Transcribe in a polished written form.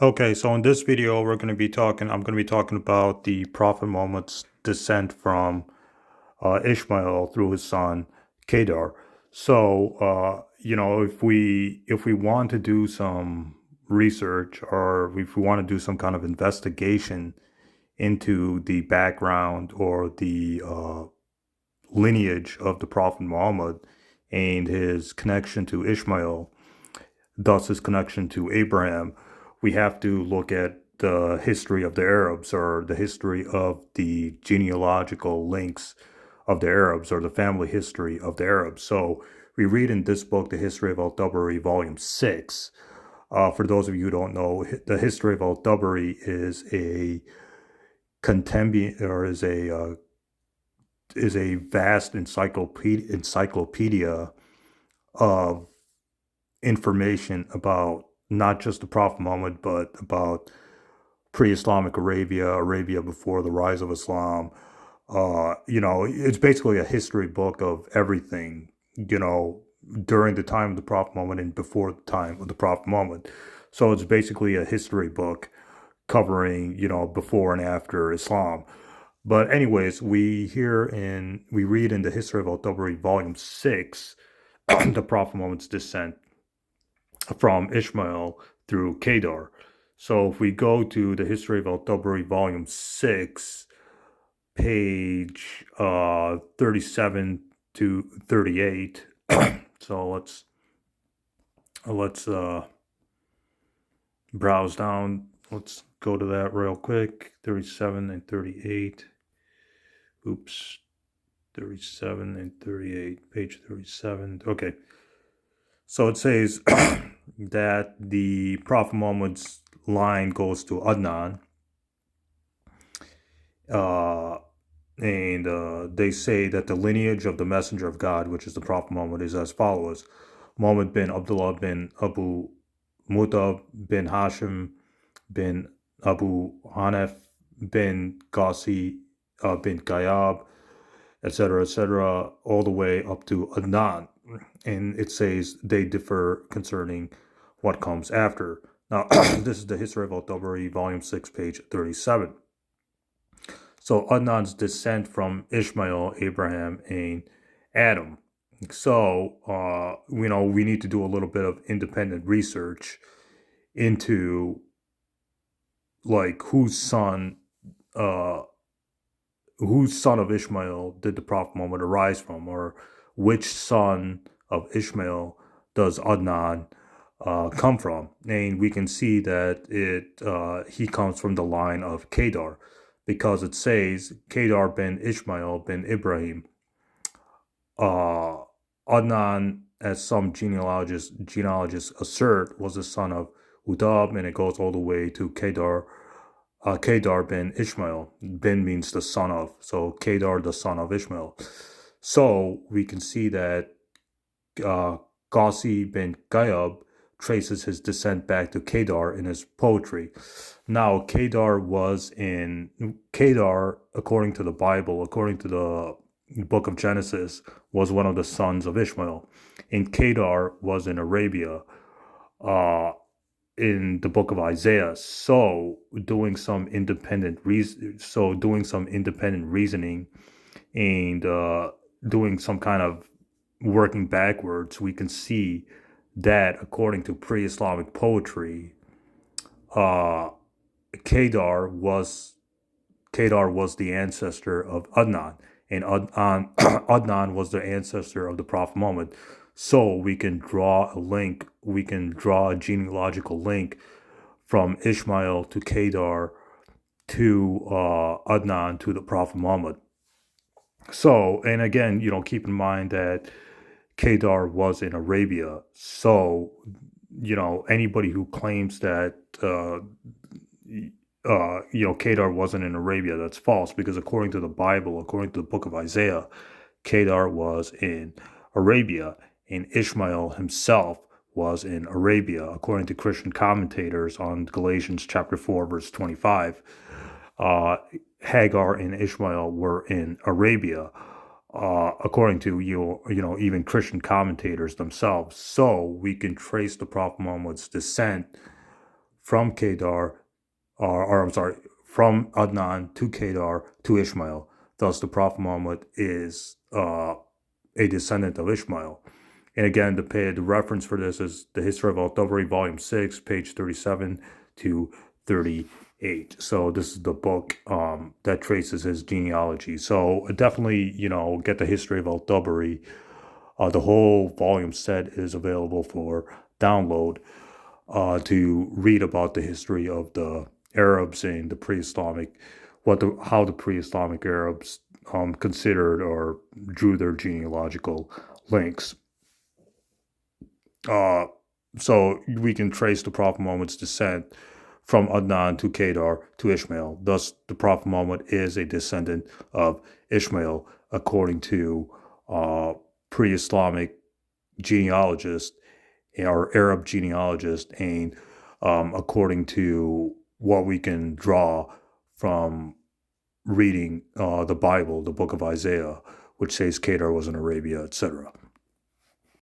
Okay, so in this video, I'm going to be talking about the Prophet Muhammad's descent from Ishmael through his son Kedar. So, if we want to do some research or if we want to do some kind of investigation into the background or the lineage of the Prophet Muhammad and his connection to Ishmael, thus his connection to Abraham, we have to look at the history of the Arabs or the history of the genealogical links of the Arabs or the family history of the Arabs. So we read in this book, The History of AL Tabari, Volume 6. For those of you who don't know, the History of AL Tabari is a contembi or is a vast encyclopedia of information about not just the Prophet Muhammad, but about pre-Islamic Arabia, Arabia before the rise of Islam. It's basically a history book of everything, during the time of the Prophet Muhammad and before the time of the Prophet Muhammad. So it's basically a history book covering, before and after Islam. But anyways, we read in the History of Al-Tabari, Volume 6, the Prophet Muhammad's descent from Ishmael through Kedar. So if we go to the History of Al-Tabari, Volume 6, page 37 to 38. So let's browse down. Let's go to that real quick. 37 and 38. Oops. 37 and 38. Page 37. Okay. So it says that the Prophet Muhammad's line goes to Adnan. And they say that the lineage of the Messenger of God, which is the Prophet Muhammad, is as follows: Muhammad bin Abdullah bin Abu Mutab bin Hashim bin Abu Hanif bin Qasi bin Kayab, etc., all the way up to Adnan. And it says they differ concerning what comes after. Now, this is the History of Al-Tabari, Volume 6, page 37. So Adnan's descent from Ishmael, Abraham, and Adam. So, we need to do a little bit of independent research into like whose son of Ishmael did the Prophet Muhammad arise from, or which son of Ishmael does Adnan come from? And we can see that he comes from the line of Kedar, because it says Kedar ben Ishmael ben Ibrahim. Adnan, as some genealogists assert, was the son of Udab, and it goes all the way to Kedar. Kedar ben Ishmael. Ben means the son of, so Kedar, the son of Ishmael. So we can see that Qasi bin Gayab traces his descent back to Kedar in his poetry. Now, Kedar, according to the Bible, according to the book of Genesis, was one of the sons of Ishmael. And Kedar was in Arabia, in the book of Isaiah. So doing some independent reasoning and doing some kind of working backwards, we can see that according to pre-Islamic poetry, Kedar was the ancestor of Adnan, and Adnan was the ancestor of the Prophet Muhammad. So we can draw a genealogical link from Ishmael to Kedar to Adnan to the Prophet Muhammad. So, and again, keep in mind that Kedar was in Arabia. So, anybody who claims that Kedar wasn't in Arabia, that's false, because according to the Bible, according to the book of Isaiah, Kedar was in Arabia, and Ishmael himself was in Arabia, according to Christian commentators on Galatians chapter 4, verse 25. Hagar and Ishmael were in Arabia, according to even Christian commentators themselves. So we can trace the Prophet Muhammad's descent from Kedar, or I'm sorry, from Adnan to Kedar to Ishmael. Thus, the Prophet Muhammad is a descendant of Ishmael. And again, the reference for this is the History of AL Tabari, Volume 6, page 37 to 38. So this is the book that traces his genealogy. So definitely, get the History of AL Tabari. The whole volume set is available for download to read about the history of the Arabs and the pre-Islamic, how the pre-Islamic Arabs considered or drew their genealogical links. Uh, so we can trace the Prophet Muhammad's descent from Adnan to Kedar to Ishmael. Thus, the Prophet Muhammad is a descendant of Ishmael, according to pre-Islamic genealogists or Arab genealogists, and according to what we can draw from reading the Bible, the book of Isaiah, which says Kedar was in Arabia, etc.